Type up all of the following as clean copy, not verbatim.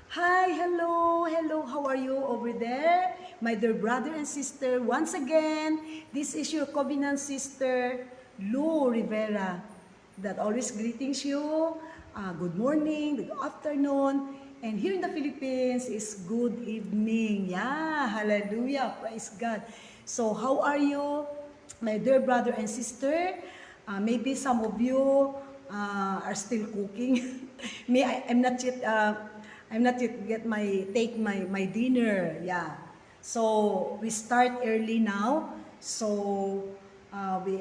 Hi, hello, hello, how are you over there? My dear brother and sister, once again, this is your covenant sister, Lou Rivera, that always greetings you. Good morning, good afternoon, and here in the Philippines is good evening. Yeah, hallelujah, praise God. So, how are you, my dear brother and sister? Maybe some of you are still cooking. Me, I'm not yet get my dinner. Yeah. So we start early now. So we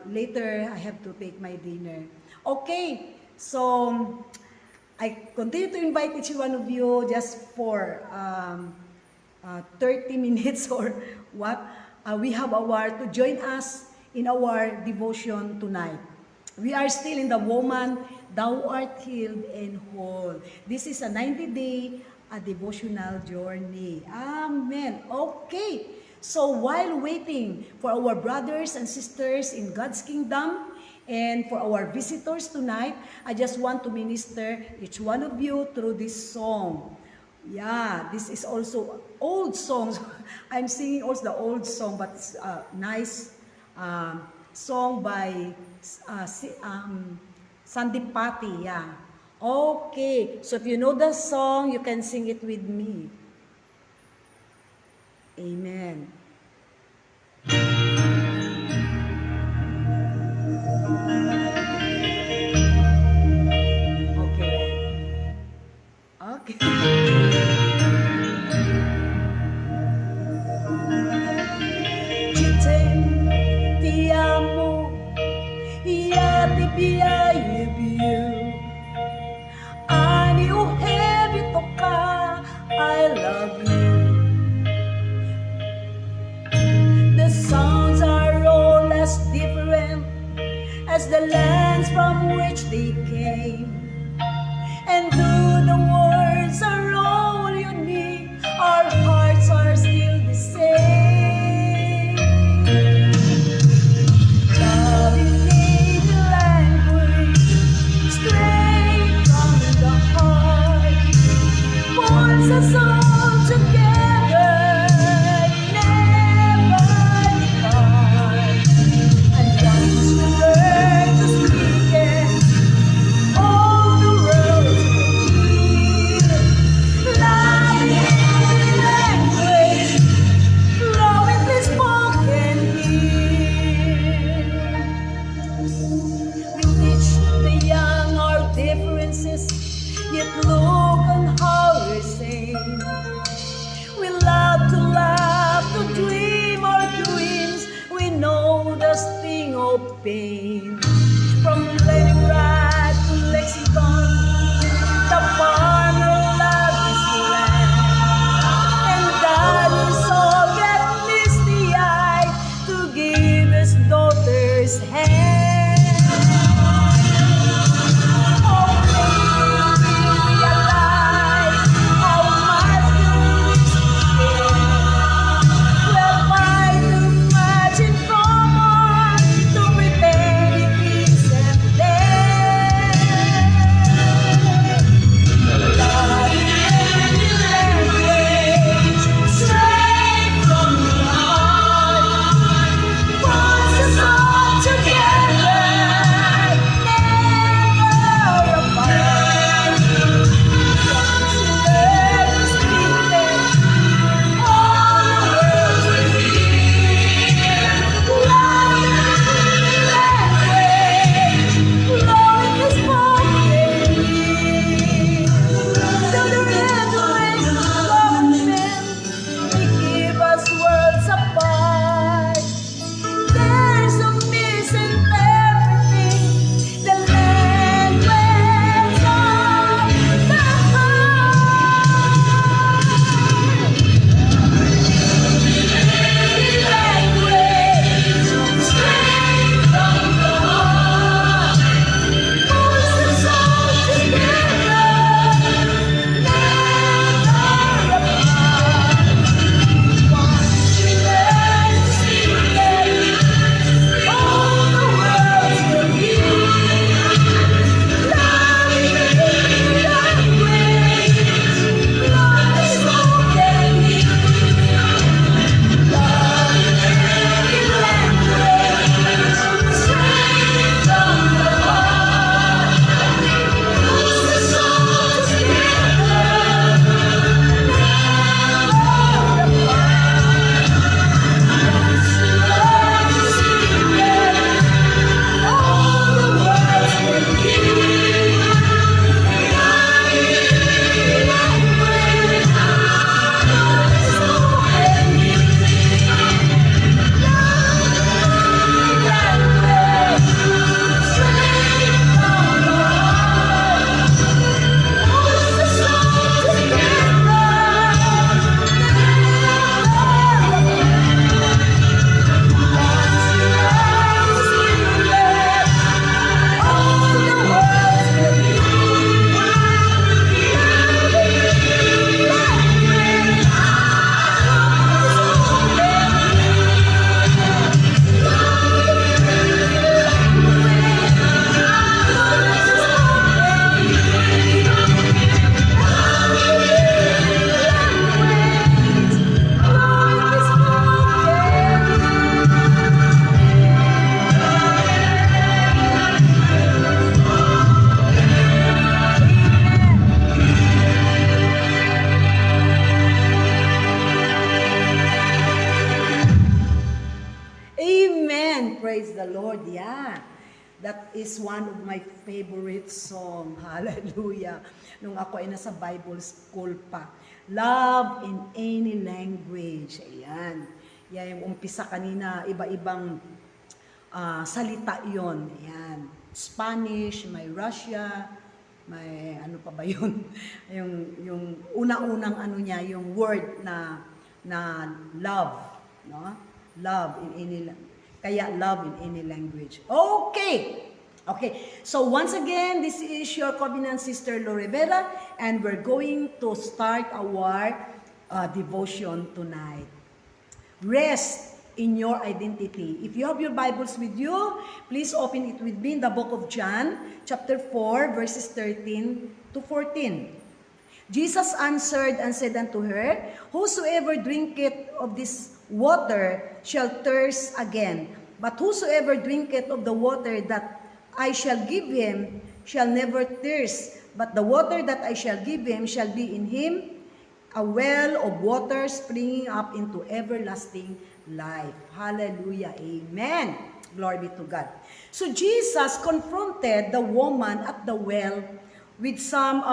later I have to take my dinner. Okay. So I continue to invite each one of you just for 30 minutes or what. We have our to join us in our devotion tonight. We are still in the woman, thou art healed and whole. This is a 90-day devotional journey. Amen. Okay. So while waiting for our brothers and sisters in God's kingdom, and for our visitors tonight, I just want to minister each one of you through this song. Yeah, this is also old songs. I'm singing also the old song, but it's a nice song by Sandeep Pati. Yeah. Okay, so if you know the song, you can sing it with me. Amen. Okay, wait. Okay. Jiten, ti amo, iya ti biyu. Ani uhebito ka, I love you. The sounds are all as different as the lands from which they came. And though the words are all unique, our hearts are still the same. Love in any language, straight from the heart, pulls us all together, never depart. And once we learn to speak it, all the world will hear. Love in any language, fluently spoken here. We teach the young our differences, yet look on how we're same. We love to laugh, to dream our dreams. We know the sting of pain. From Leningrad to Lexington, the farmer loves his land. And daddy Soviet misty-eyed to give his daughter's hand. Oh, baby, realize how much you wish to share. We'll fight too much in common to pretend That is one of my favorite song. Hallelujah. Nung ako ay nasa Bible school pa. Love in any language. Ayan. Yan yung umpisa kanina, iba-ibang salita yon. Ayan. Spanish, may Russia, may ano pa ba yun? yung una-unang ano niya, yung word na love, no? Love in any kaya love in any language. Okay. So once again, this is your covenant sister Lo Rivera, and we're going to start our devotion tonight. Rest in your identity. If you have your Bibles with you, please open it with me in the book of John, chapter 4, verses 13 to 14. Jesus answered and said unto her, Whosoever drinketh of this water shall thirst again, but whosoever drinketh of the water that I shall give him shall never thirst, but the water that I shall give him shall be in him a well of water springing up into everlasting life. Hallelujah. Amen. Glory be to God. So Jesus confronted the woman at the well with some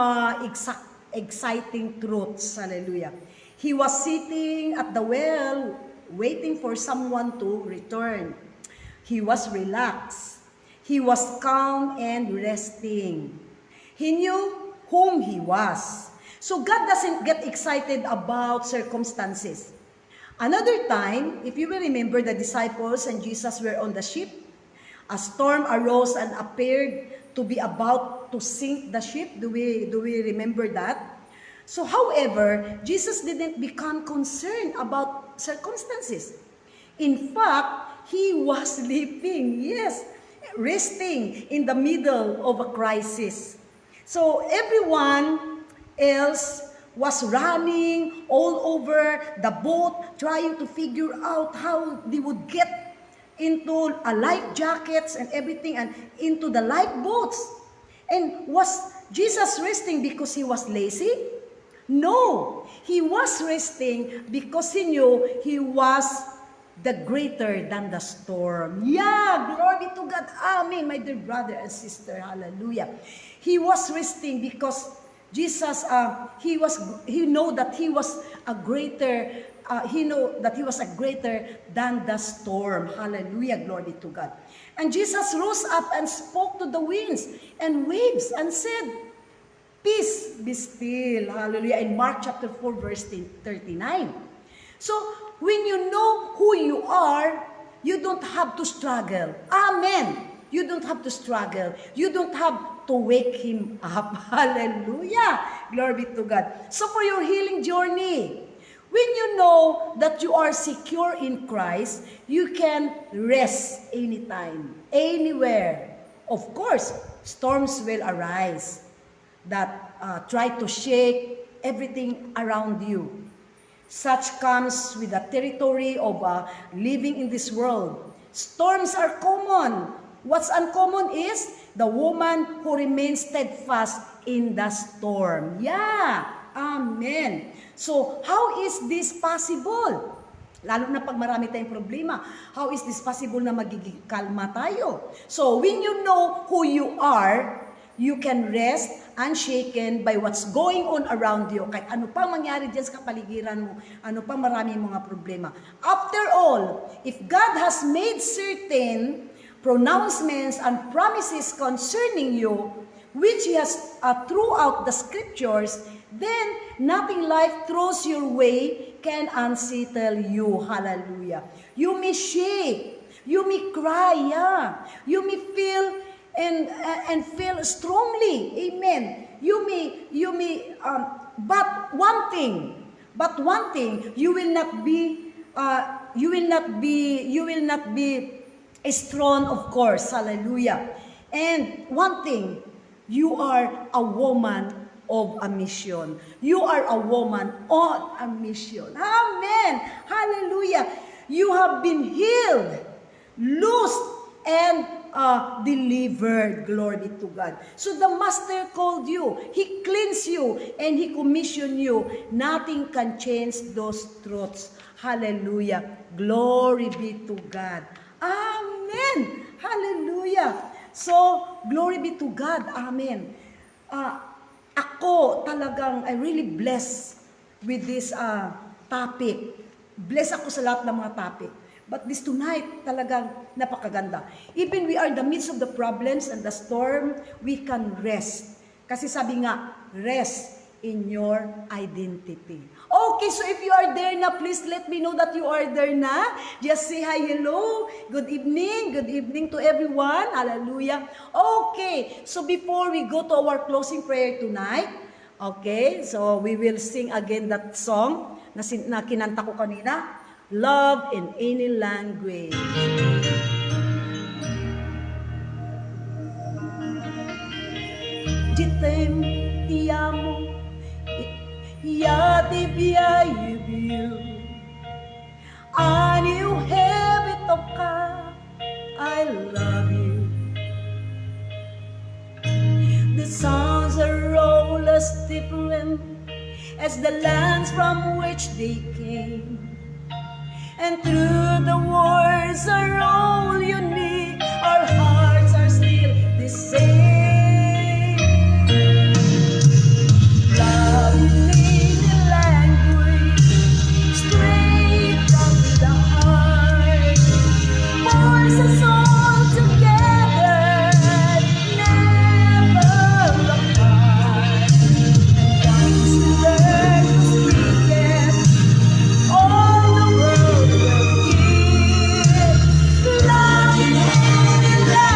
exciting truths. Hallelujah. He was sitting at the well, waiting for someone to return. He was relaxed. He was calm and resting. He knew whom he was. So God doesn't get excited about circumstances. Another time, if you will remember, the disciples and Jesus were on the ship. A storm arose and appeared to be about to sink the ship. Do we remember that? So, however, Jesus didn't become concerned about circumstances. In fact, he was sleeping, yes, resting in the middle of a crisis. So, everyone else was running all over the boat, trying to figure out how they would get into life jackets and everything and into the lifeboats. And was Jesus resting because he was lazy? No, he was resting because he knew he was the greater than the storm. Yeah, glory to God. Amen, my dear brother and sister. Hallelujah. He was resting because Jesus, he know that he was a greater, than the storm. Hallelujah, glory to God. And Jesus rose up and spoke to the winds and waves and said, Peace, be still. Hallelujah. In Mark chapter 4, verse 39. So, when you know who you are, you don't have to struggle. Amen. You don't have to struggle. You don't have to wake him up. Hallelujah. Glory be to God. So, for your healing journey, when you know that you are secure in Christ, you can rest anytime, anywhere. Of course, storms will arise that try to shake everything around you. Such comes with the territory of living in this world. Storms are common. What's uncommon is the woman who remains steadfast in the storm. Yeah, amen. So, how is this possible? Lalo na pag marami tayong problema, how is this possible na magiging kalma tayo? So, when you know who you are, you can rest unshaken by what's going on around you. Kahit ano pang mangyari dyan sa kapaligiran mo, ano pang maraming mga problema. After all, if God has made certain pronouncements and promises concerning you, which He has throughout the scriptures, then nothing life throws your way can unsettle you. Hallelujah. You may shake, you may cry, yeah. You may feel and feel strongly, amen. You may, but one thing, you will not be strong, of course, hallelujah. And one thing, you are a woman of a mission. You are a woman on a mission. Amen. Hallelujah. You have been healed, loosed, and delivered. Glory to God. So the Master called you. He cleansed you and He commissioned you. Nothing can change those truths. Hallelujah. Glory be to God. Amen. Hallelujah. So, glory be to God. Amen. Ako talagang, I really blessed with this topic. Bless ako sa lahat ng mga topic. But this tonight, talagang napakaganda. Even we are in the midst of the problems and the storm, we can rest. Kasi sabi nga, rest in your identity. Okay, so if you are there na, please let me know that you are there na. Just say hi, hello, good evening to everyone. Hallelujah. Okay, so before we go to our closing prayer tonight, okay, so we will sing again that song na kinanta ko kanina, Love in Any Language. Jitem ti amo, ya ti biayu, aniu heavy toka, I love you. The sounds are all as different as the lands from which they came, and through the words are all unique, our hearts are still the same. Love in any language, straight from the heart, voices all together, never apart. And once we learn to speak it, all the world will hear. Love in any language.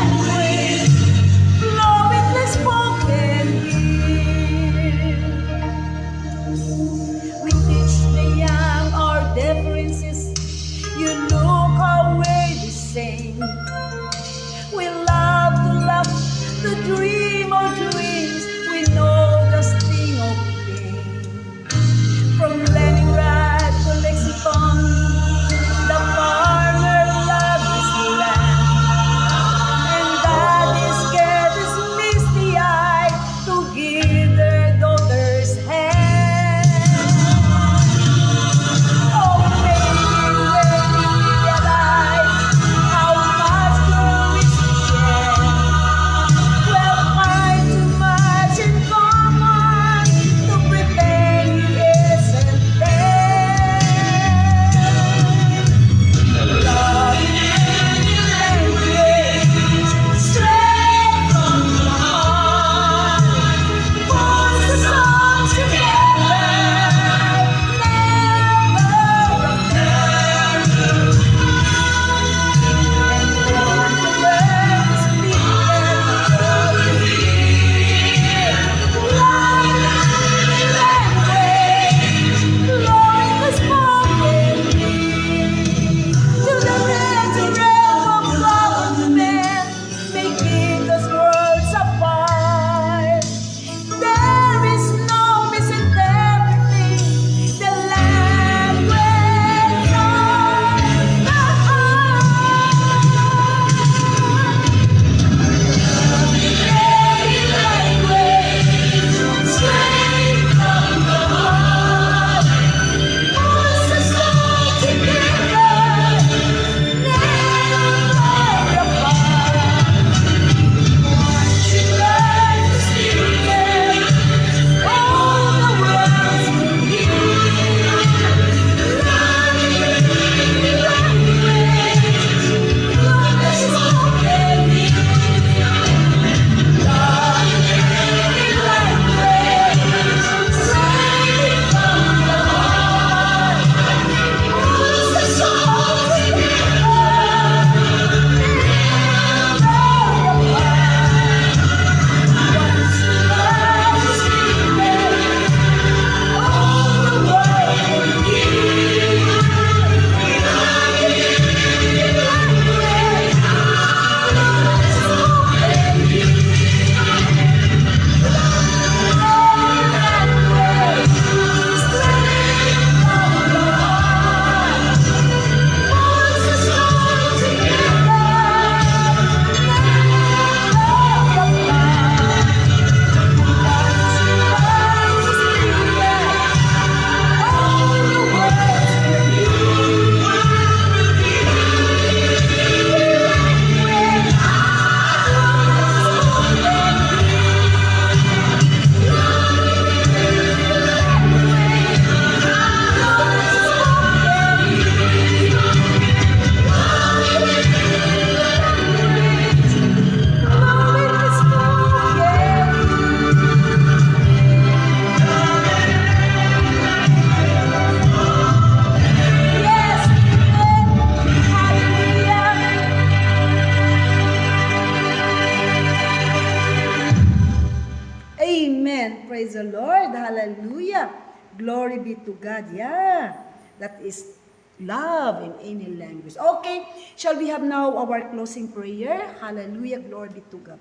Lord. Hallelujah. Glory be to God. Yeah. That is love in any language. Okay. Shall we have now our closing prayer? Hallelujah. Glory be to God.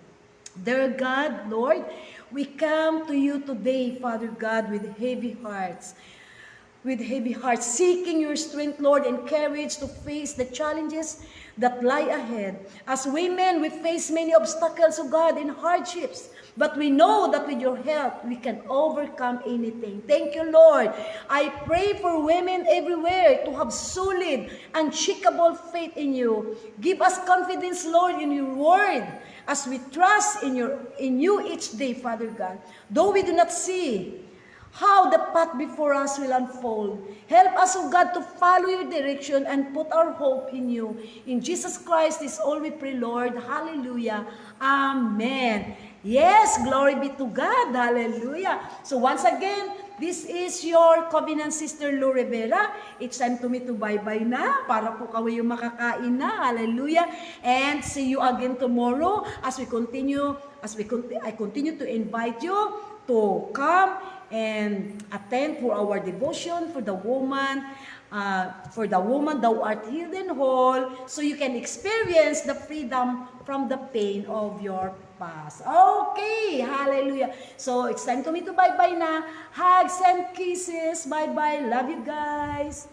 Dear God, Lord, we come to you today, Father God, with heavy hearts, seeking your strength, Lord, and courage to face the challenges that lie ahead. As women, we face many obstacles, oh God, and hardships. But we know that with your help, we can overcome anything. Thank you, Lord. I pray for women everywhere to have solid, unshakable faith in you. Give us confidence, Lord, in your word as we trust in you each day, Father God. Though we do not see how the path before us will unfold. Help us, O God, to follow your direction and put our hope in you. In Jesus Christ is all we pray, Lord. Hallelujah. Amen. Yes, glory be to God. Hallelujah. So once again, this is your Covenant Sister Lou Rivera. It's time to me to bye-bye na para po kayo yung makakain na. Hallelujah. And see you again tomorrow as I continue to invite you to come and attend for our devotion for the woman, thou art hidden whole, so you can experience the freedom from the pain of your past. Okay, hallelujah. So it's time to me to bye-bye na. Hugs and kisses. Bye-bye. Love you guys.